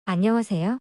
안녕하세요.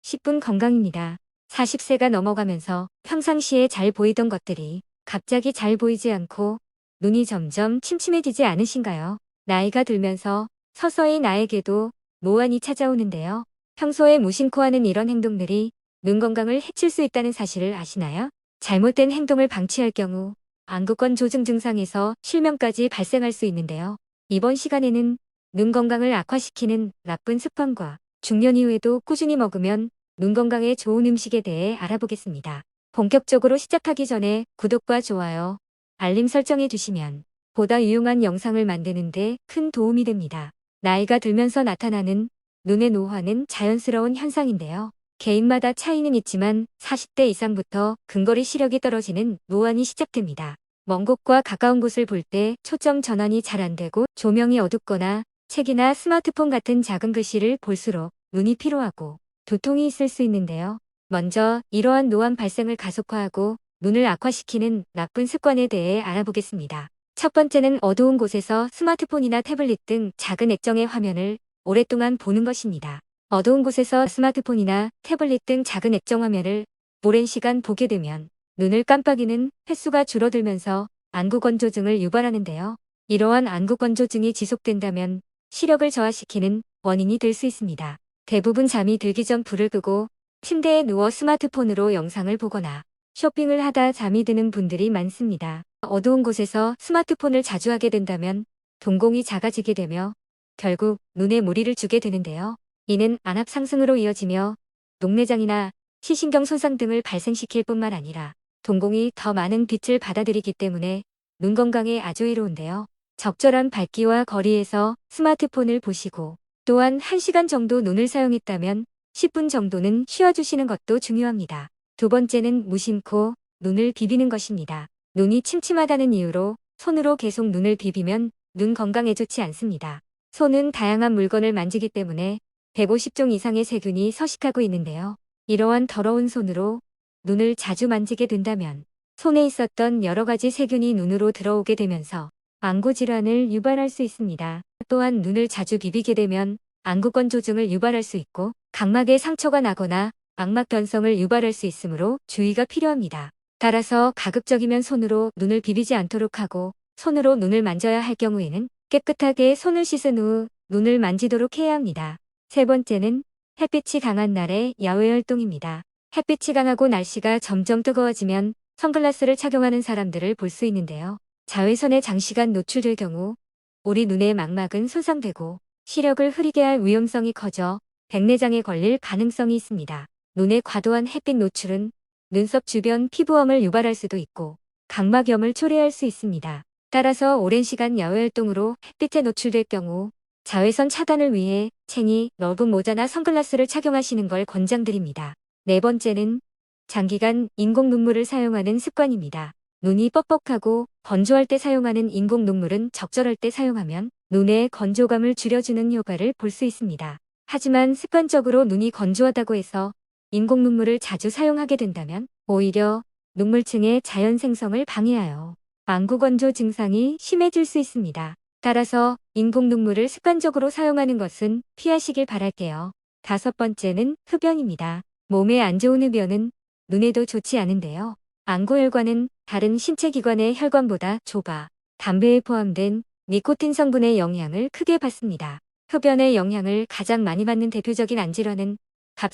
10분 건강입니다. 40세가 넘어가면서 평상시에 잘 보이던 것들이 갑자기 잘 보이지 않고 눈이 점점 침침해지지 않으신가요? 나이가 들면서 서서히 나에게도 노안이 찾아오는데요. 평소에 무심코 하는 이런 행동들이 눈 건강을 해칠 수 있다는 사실을 아시나요? 잘못된 행동을 방치할 경우 안구권 조증 증상에서 실명까지 발생할 수 있는데요. 이번 시간에는 눈 건강을 악화시키는 나쁜 습관과 중년 이후에도 꾸준히 먹으면 눈 건강에 좋은 음식에 대해 알아보겠습니다. 본격적으로 시작하기 전에 구독과 좋아요, 알림 설정해 주시면 보다 유용한 영상을 만드는 데 큰 도움이 됩니다. 나이가 들면서 나타나는 눈의 노화는 자연스러운 현상인데요. 개인마다 차이는 있지만 40대 이상부터 근거리 시력이 떨어지는 노안이 시작됩니다. 먼 곳과 가까운 곳을 볼 때 초점 전환이 잘 안 되고 조명이 어둡거나 책이나 스마트폰 같은 작은 글씨를 볼수록 눈이 피로하고 두통이 있을 수 있는데요. 먼저 이러한 노안 발생을 가속화하고 눈을 악화시키는 나쁜 습관에 대해 알아보겠습니다. 첫 번째는 어두운 곳에서 스마트폰이나 태블릿 등 작은 액정의 화면을 오랫동안 보는 것입니다. 어두운 곳에서 스마트폰이나 태블릿 등 작은 액정 화면을 오랜 시간 보게 되면 눈을 깜빡이는 횟수가 줄어들면서 안구건조증을 유발하는데요. 이러한 안구건조증이 지속된다면 시력을 저하시키는 원인이 될 수 있습니다. 대부분 잠이 들기 전 불을 끄고 침대에 누워 스마트폰으로 영상을 보거나 쇼핑을 하다 잠이 드는 분들이 많습니다. 어두운 곳에서 스마트폰을 자주 하게 된다면 동공이 작아지게 되며 결국 눈에 무리를 주게 되는데요. 이는 안압 상승으로 이어지며 녹내장이나 시신경 손상 등을 발생시킬 뿐만 아니라 동공이 더 많은 빛을 받아들이기 때문에 눈 건강에 아주 해로운데요. 적절한 밝기와 거리에서 스마트폰을 보시고 또한 1시간 정도 눈을 사용했다면 10분 정도는 쉬어주시는 것도 중요합니다. 두 번째는 무심코 눈을 비비는 것입니다. 눈이 침침하다는 이유로 손으로 계속 눈을 비비면 눈 건강에 좋지 않습니다. 손은 다양한 물건을 만지기 때문에 150종 이상의 세균이 서식하고 있는데요. 이러한 더러운 손으로 눈을 자주 만지게 된다면 손에 있었던 여러 가지 세균이 눈으로 들어오게 되면서 안구 질환을 유발할 수 있습니다. 또한 눈을 자주 비비게 되면 안구건 조증을 유발할 수 있고 각막에 상처가 나거나 망막 변성을 유발할 수 있으므로 주의가 필요합니다. 따라서 가급적이면 손으로 눈을 비비지 않도록 하고 손으로 눈을 만져야 할 경우에는 깨끗하게 손을 씻은 후 눈을 만지도록 해야 합니다. 세 번째는 햇빛이 강한 날의 야외 활동입니다. 햇빛이 강하고 날씨가 점점 뜨거워지면 선글라스를 착용하는 사람들을 볼 수 있는데요. 자외선에 장시간 노출될 경우 우리 눈의 망막은 손상되고 시력을 흐리게 할 위험성이 커져 백내장에 걸릴 가능성이 있습니다. 눈의 과도한 햇빛 노출은 눈썹 주변 피부염을 유발할 수도 있고 각막염을 초래할 수 있습니다. 따라서 오랜 시간 야외 활동으로 햇빛에 노출될 경우 자외선 차단을 위해 챙이 넓은 모자나 선글라스를 착용하시는 걸 권장드립니다. 네 번째는 장기간 인공 눈물을 사용하는 습관입니다. 눈이 뻑뻑하고 건조할 때 사용하는 인공 눈물은 적절할 때 사용하면 눈의 건조감을 줄여주는 효과를 볼 수 있습니다. 하지만 습관적으로 눈이 건조하다고 해서 인공 눈물을 자주 사용하게 된다면 오히려 눈물층의 자연 생성을 방해하여 안구 건조 증상이 심해질 수 있습니다. 따라서 인공 눈물을 습관적으로 사용하는 것은 피하시길 바랄게요. 다섯 번째는 흡연입니다. 몸에 안 좋은 흡연은 눈에도 좋지 않은데요. 안구혈관은 다른 신체 기관의 혈관보다 좁아 담배에 포함된 니코틴 성분의 영향을 크게 받습니다. 흡연의 영향을 가장 많이 받는 대표적인 안질환은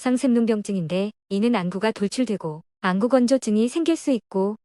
갑상샘눈병증인데 이는 안구가 돌출되고 안구건조증이 생길 수 있고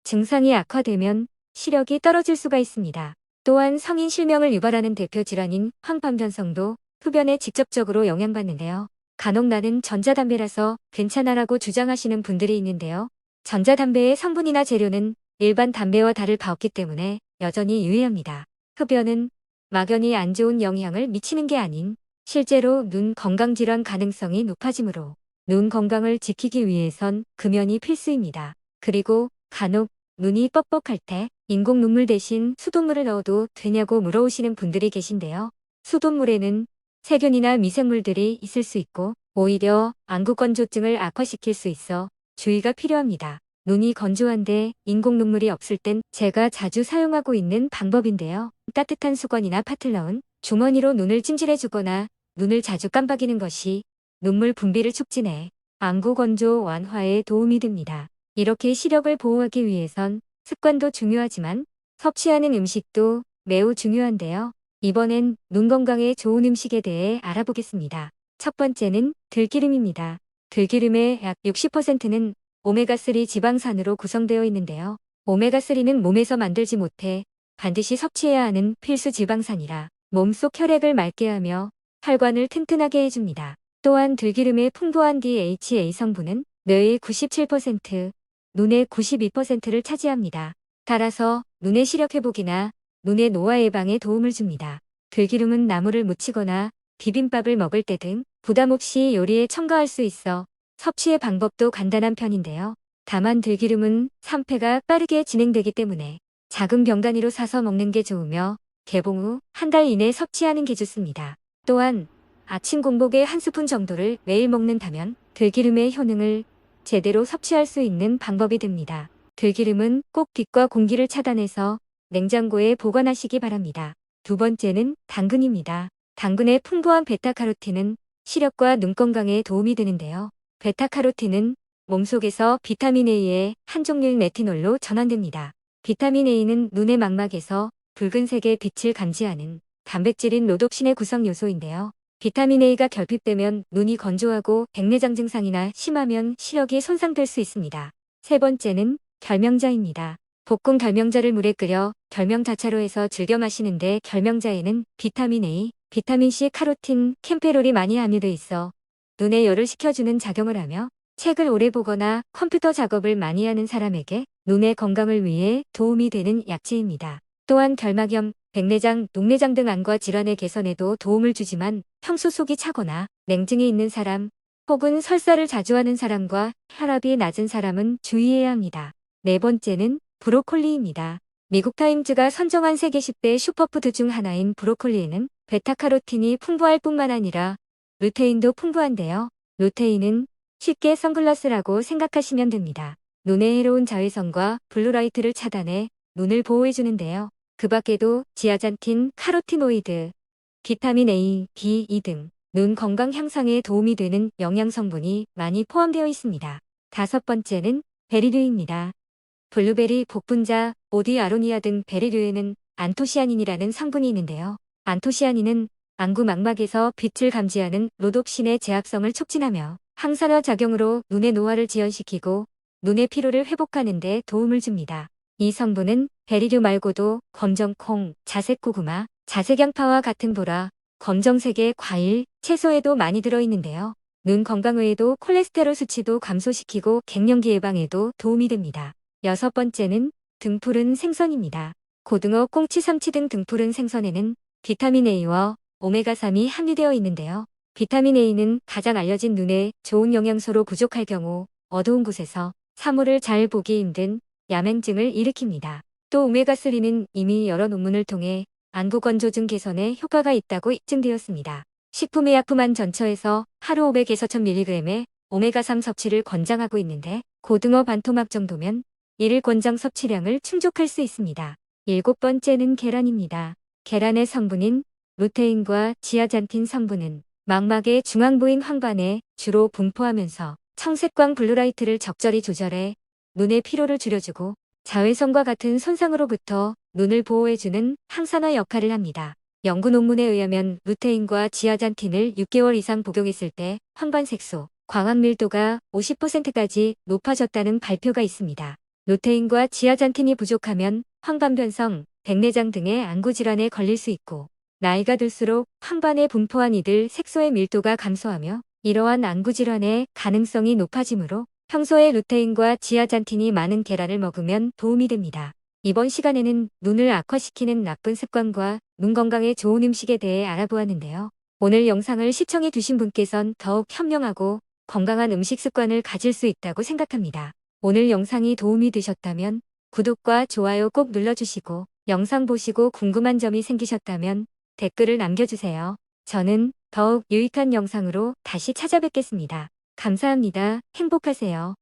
증상이 악화되면 시력이 떨어질 수가 있습니다. 또한 성인 실명을 유발하는 대표 질환인 황반변성도 흡연에 직접적으로 영향받는데요. 간혹 나는 전자담배라서 괜찮아라고 주장하시는 분들이 있는데요. 전자담배의 성분이나 재료는 일반 담배와 다를 바 없기 때문에 여전히 유해합니다. 흡연은 막연히 안 좋은 영향을 미치는 게 아닌 실제로 눈 건강질환 가능성이 높아지므로 눈 건강을 지키기 위해선 금연이 필수입니다. 그리고 간혹 눈이 뻑뻑할 때 인공 눈물 대신 수돗물을 넣어도 되냐고 물어오시는 분들이 계신데요. 수돗물에는 세균이나 미생물들이 있을 수 있고 오히려 안구건조증을 악화시킬 수 있어 주의가 필요합니다. 눈이 건조한데 인공 눈물이 없을 땐 제가 자주 사용하고 있는 방법인데요. 따뜻한 수건이나 파틀 넣은 주머니로 눈을 찜질해주거나 눈을 자주 깜빡이는 것이 눈물 분비를 촉진해 안구 건조 완화에 도움이 됩니다. 이렇게 시력을 보호하기 위해선 습관도 중요하지만 섭취하는 음식도 매우 중요한데요. 이번엔 눈 건강에 좋은 음식에 대해 알아보겠습니다. 첫 번째는 들기름입니다. 들기름의 약 60%는 오메가3 지방산으로 구성되어 있는데요. 오메가3는 몸에서 만들지 못해 반드시 섭취해야 하는 필수 지방산이라 몸속 혈액을 맑게 하며 혈관을 튼튼하게 해줍니다. 또한 들기름의 풍부한 DHA 성분은 뇌의 97%, 눈의 92%를 차지합니다. 따라서 눈의 시력 회복이나 눈의 노화 예방에 도움을 줍니다. 들기름은 나물을 무치거나 비빔밥을 먹을 때 등 부담 없이 요리에 첨가할 수 있어 섭취의 방법도 간단한 편인데요. 다만 들기름은 산패가 빠르게 진행되기 때문에 작은 병 단위로 사서 먹는 게 좋으며 개봉 후 한 달 이내 섭취하는 게 좋습니다. 또한 아침 공복에 한 스푼 정도를 매일 먹는다면 들기름의 효능을 제대로 섭취할 수 있는 방법이 됩니다. 들기름은 꼭 빛과 공기를 차단해서 냉장고에 보관하시기 바랍니다. 두 번째는 당근입니다. 당근의 풍부한 베타카로틴은 시력과 눈 건강에 도움이 되는데요. 베타카로틴은 몸속에서 비타민 A의 한 종류인 레티놀로 전환됩니다. 비타민 A는 눈의 망막에서 붉은색의 빛을 감지하는 단백질인 로놉신의 구성 요소인데요. 비타민 A가 결핍되면 눈이 건조하고 백내장 증상이나 심하면 시력이 손상될 수 있습니다. 세 번째는 결명자입니다. 볶은 결명자를 물에 끓여 결명자차로 해서 즐겨 마시는데 결명자에는 비타민 A, 비타민 C, 카로틴, 캠페롤이 많이 함유돼 있어 눈의 열을 식혀주는 작용을 하며 책을 오래 보거나 컴퓨터 작업을 많이 하는 사람에게 눈의 건강을 위해 도움이 되는 약재입니다. 또한 결막염, 백내장, 녹내장 등 안과 질환의 개선에도 도움을 주지만 평소 속이 차거나 냉증이 있는 사람 혹은 설사를 자주 하는 사람과 혈압이 낮은 사람은 주의해야 합니다. 네 번째는 브로콜리입니다. 미국 타임즈가 선정한 세계 10대 슈퍼푸드 중 하나인 브로콜리에는 베타카로틴이 풍부할 뿐만 아니라 루테인도 풍부한데요. 루테인은 쉽게 선글라스라고 생각하시면 됩니다. 눈에 해로운 자외선과 블루라이트를 차단해 눈을 보호해주는데요. 그 밖에도 지아잔틴, 카로티노이드, 비타민 A, B2 등 눈 건강 향상에 도움이 되는 영양 성분이 많이 포함되어 있습니다. 다섯 번째는 베리류입니다. 블루베리, 복분자, 오디 아로니아 등 베리류에는 안토시아닌이라는 성분이 있는데요. 안토시아닌은 안구 망막에서 빛을 감지하는 로놉신의 제합성을 촉진하며 항산화 작용으로 눈의 노화를 지연시키고 눈의 피로를 회복하는 데 도움을 줍니다. 이 성분은 베리류 말고도 검정콩, 자색고구마, 자색양파와 같은 보라, 검정색의 과일, 채소에도 많이 들어있는데요. 눈 건강 외에도 콜레스테롤 수치도 감소시키고 갱년기 예방에도 도움이 됩니다. 여섯 번째는 등푸른 생선입니다. 고등어, 꽁치, 삼치 등 등푸른 생선에는 비타민 A와 오메가3이 함유되어 있는데요. 비타민 A는 가장 알려진 눈에 좋은 영양소로 부족할 경우 어두운 곳에서 사물을 잘 보기 힘든 야맹증을 일으킵니다. 또 오메가3는 이미 여러 논문을 통해 안구 건조증 개선에 효과가 있다고 입증되었습니다. 식품의약품안 전처에서 하루 500에서 1000mg의 오메가3 섭취를 권장하고 있는데 고등어 반토막 정도면 1일 권장 섭취량을 충족할 수 있습니다. 일곱 번째는 계란입니다. 계란의 성분인 루테인과 지아잔틴 성분은 망막의 중앙부인 황반에 주로 분포하면서 청색광 블루라이트를 적절히 조절해 눈의 피로를 줄여주고 자외선과 같은 손상으로부터 눈을 보호해주는 항산화 역할을 합니다. 연구 논문에 의하면 루테인과 지아잔틴을 6개월 이상 복용했을 때 황반 색소, 광학 밀도가 50%까지 높아졌다는 발표가 있습니다. 루테인과 지아잔틴이 부족하면 황반변성, 백내장 등의 안구 질환에 걸릴 수 있고 나이가 들수록 황반에 분포한 이들 색소의 밀도가 감소하며 이러한 안구 질환의 가능성이 높아지므로 평소에 루테인과 지아잔틴이 많은 계란을 먹으면 도움이 됩니다. 이번 시간에는 눈을 악화시키는 나쁜 습관과 눈 건강에 좋은 음식에 대해 알아보았는데요. 오늘 영상을 시청해 주신 분께선 더욱 현명하고 건강한 음식 습관을 가질 수 있다고 생각합니다. 오늘 영상이 도움이 되셨다면 구독과 좋아요 꼭 눌러주시고 영상 보시고 궁금한 점이 생기셨다면 댓글을 남겨주세요. 저는 더욱 유익한 영상으로 다시 찾아뵙겠습니다. 감사합니다. 행복하세요.